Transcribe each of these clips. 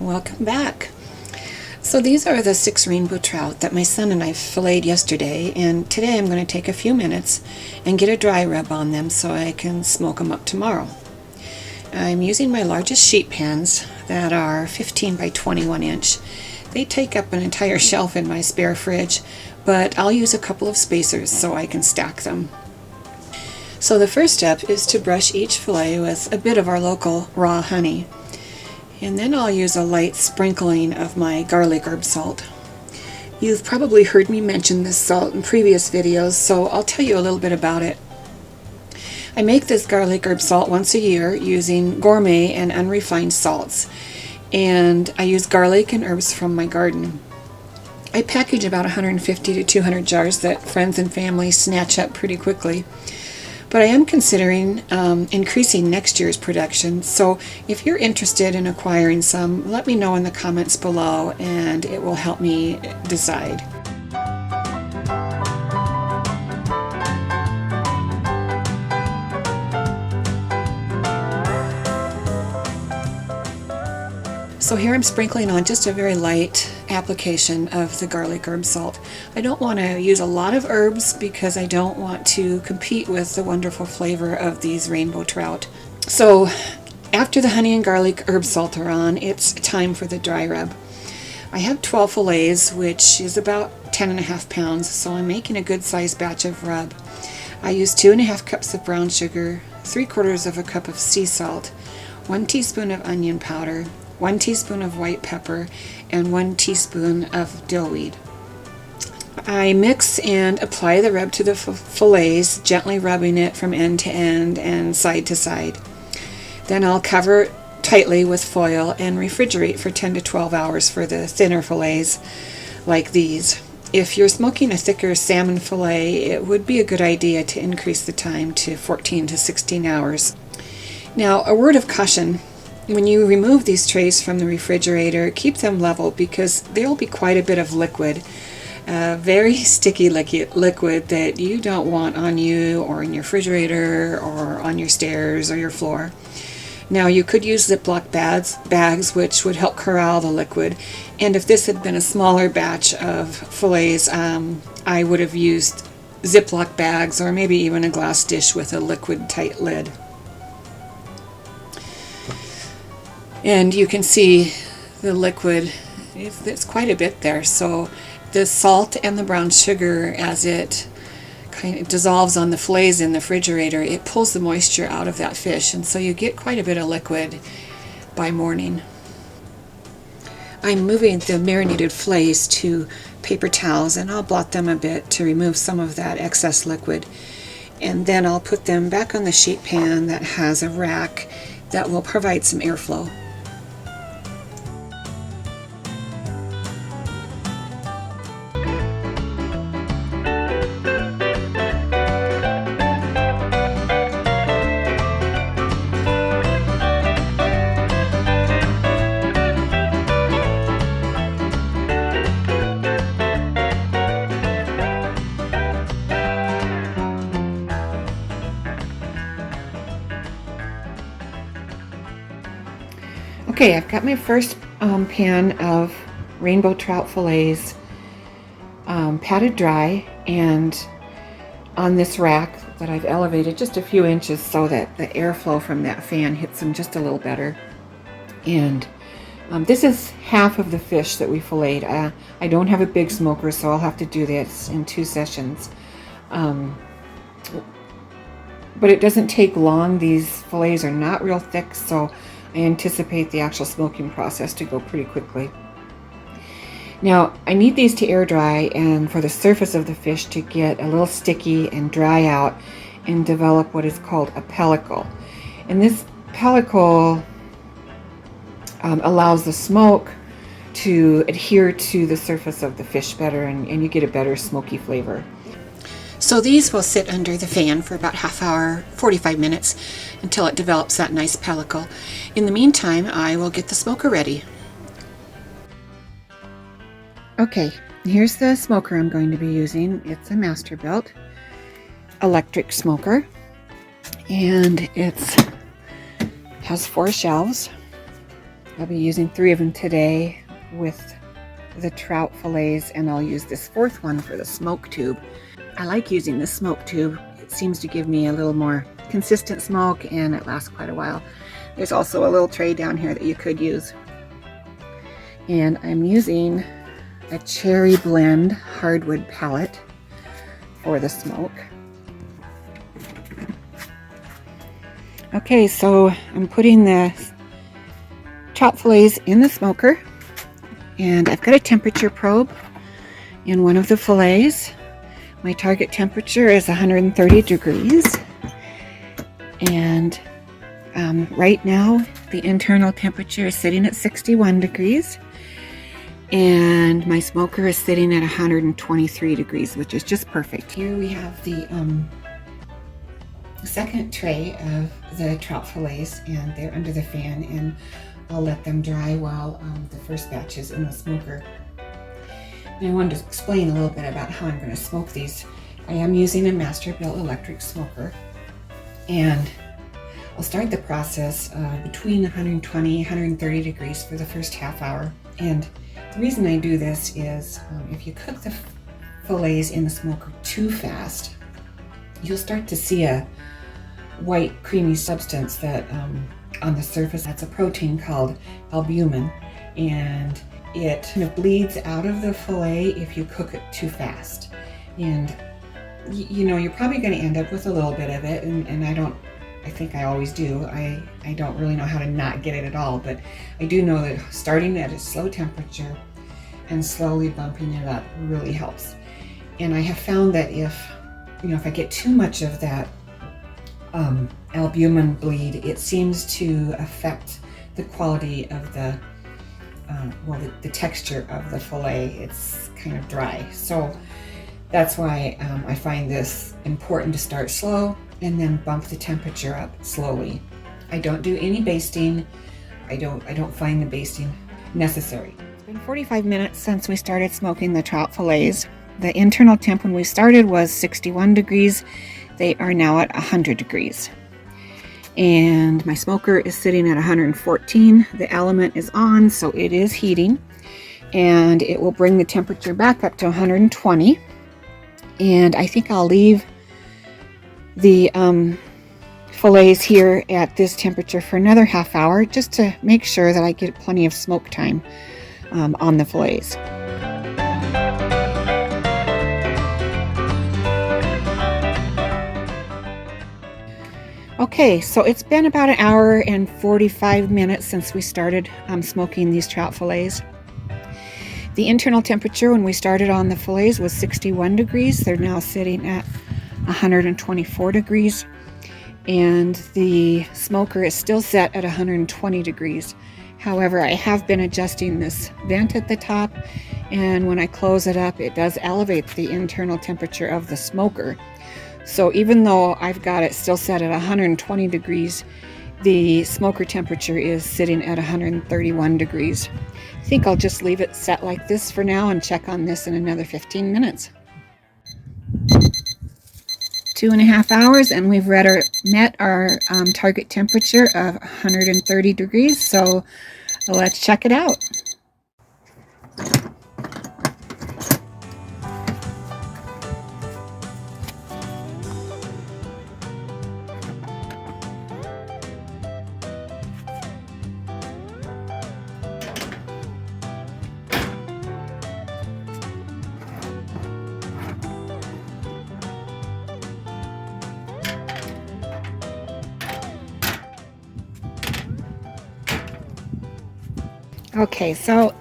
Welcome back. So these are the 6 rainbow trout that my son and I filleted yesterday, and today I'm going to take a few minutes and get a dry rub on them so I can smoke them up tomorrow. I'm using my largest sheet pans that are 15 by 21 inch. They take up an entire shelf in my spare fridge, but I'll use a couple of spacers so I can stack them. So the first step is to brush each fillet with a bit of our local raw honey. And then I'll use a light sprinkling of my garlic herb salt. You've probably heard me mention this salt in previous videos, so I'll tell you a little bit about it. I make this garlic herb salt once a year using gourmet and unrefined salts, and I use garlic and herbs from my garden. I package about 150 to 200 jars that friends and family snatch up pretty quickly. But I am considering increasing next year's production, so if you're interested in acquiring some, let me know in the comments below and it will help me decide. So here I'm sprinkling on just a very light application of the garlic herb salt. I don't want to use a lot of herbs because I don't want to compete with the wonderful flavor of these rainbow trout. So after the honey and garlic herb salt are on, it's time for the dry rub. I have 12 fillets, which is about 10.5 pounds, so I'm making a good sized batch of rub. I use 2.5 cups of brown sugar, 3/4 of a cup of sea salt, 1 teaspoon of onion powder, 1 teaspoon of white pepper, and 1 teaspoon of dill weed. I mix and apply the rub to the fillets, gently rubbing it from end to end and side to side. Then I'll cover tightly with foil and refrigerate for 10 to 12 hours for the thinner fillets like these. If you're smoking a thicker salmon fillet, it would be a good idea to increase the time to 14 to 16 hours. Now, a word of caution. When you remove these trays from the refrigerator, keep them level because there will be quite a bit of liquid, very sticky liquid that you don't want on you or in your refrigerator or on your stairs or your floor. Now you could use Ziploc bags which would help corral the liquid, and if this had been a smaller batch of fillets, I would have used Ziploc bags or maybe even a glass dish with a liquid tight lid. And you can see the liquid, it's quite a bit there. So the salt and the brown sugar, as it kind of dissolves on the fillets in the refrigerator, it pulls the moisture out of that fish, and so you get quite a bit of liquid by morning. I'm moving the marinated fillets to paper towels, and I'll blot them a bit to remove some of that excess liquid. And then I'll put them back on the sheet pan that has a rack that will provide some airflow. Okay, I've got my first pan of rainbow trout fillets patted dry and on this rack that I've elevated just a few inches so that the airflow from that fan hits them just a little better. And this is half of the fish that we filleted. I don't have a big smoker, so I'll have to do this in 2 sessions. But it doesn't take long. These fillets are not real thick, so I anticipate the actual smoking process to go pretty quickly. Now, I need these to air dry and for the surface of the fish to get a little sticky and dry out and develop what is called a pellicle. And this pellicle allows the smoke to adhere to the surface of the fish better, and you get a better smoky flavor. So these will sit under the fan for about half hour, 45 minutes, until it develops that nice pellicle. In the meantime, I will get the smoker ready. Okay, here's the smoker I'm going to be using. It's a Masterbuilt electric smoker, and it has 4 shelves. I'll be using 3 of them today with the trout fillets, and I'll use this 4th one for the smoke tube. I like using the smoke tube. It seems to give me a little more consistent smoke and it lasts quite a while. There's also a little tray down here that you could use. And I'm using a cherry blend hardwood pallet for the smoke. Okay, so I'm putting the trout fillets in the smoker, and I've got a temperature probe in one of the fillets. My target temperature is 130 degrees, and right now the internal temperature is sitting at 61 degrees, and my smoker is sitting at 123 degrees, which is just perfect. Here we have the second tray of the trout fillets, and they're under the fan, and I'll let them dry while the first batch is in the smoker. And I wanted to explain a little bit about how I'm going to smoke these. I am using a Masterbuilt electric smoker, and I'll start the process between 120 and 130 degrees for the first half hour. And the reason I do this is if you cook the fillets in the smoker too fast, you'll start to see a white creamy substance that on the surface. That's a protein called albumin, and it kind of bleeds out of the fillet if you cook it too fast. And you know, you're probably going to end up with a little bit of it, and I think I always do. I don't really know how to not get it at all, but I do know that starting at a slow temperature and slowly bumping it up really helps. And I have found that if I get too much of that albumin bleed, it seems to affect the quality of the texture of the fillet. It's kind of dry. So that's why I find this important to start slow and then bump the temperature up slowly. I don't do any basting. I don't find the basting necessary. It's been 45 minutes since we started smoking the trout fillets. The internal temp when we started was 61 degrees. They are now at 100 degrees. And my smoker is sitting at 114. The element is on, so it is heating. And it will bring the temperature back up to 120. And I think I'll leave the fillets here at this temperature for another half hour, just to make sure that I get plenty of smoke time on the fillets. Okay, so it's been about an hour and 45 minutes since we started smoking these trout fillets. The internal temperature when we started on the fillets was 61 degrees. They're now sitting at 124 degrees. And the smoker is still set at 120 degrees. However, I have been adjusting this vent at the top, and when I close it up, it does elevate the internal temperature of the smoker. So even though I've got it still set at 120 degrees, the smoker temperature is sitting at 131 degrees. I think I'll just leave it set like this for now and check on this in another 15 minutes. 2.5 hours, and we've met our target temperature of 130 degrees, so let's check it out. Okay, so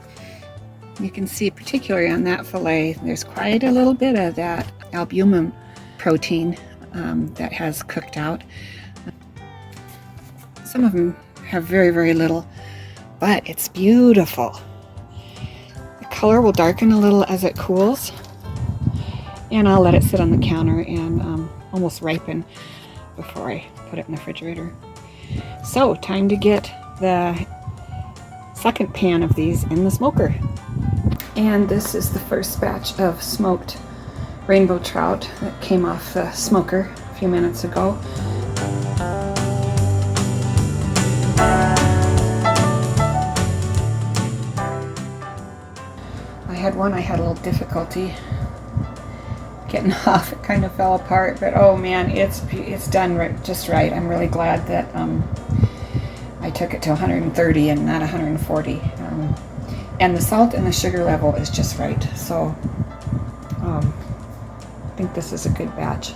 you can see particularly on that fillet, there's quite a little bit of that albumin protein that has cooked out. Some of them have very, very little, but it's beautiful. The color will darken a little as it cools, and I'll let it sit on the counter and almost ripen before I put it in the refrigerator. So, time to get the second pan of these in the smoker. And this is the first batch of smoked rainbow trout that came off the smoker a few minutes ago. I had one I had a little difficulty getting off. It kind of fell apart, but oh man, it's done just right. I'm really glad that I took it to 130 and not 140. And the salt and the sugar level is just right. So I think this is a good batch.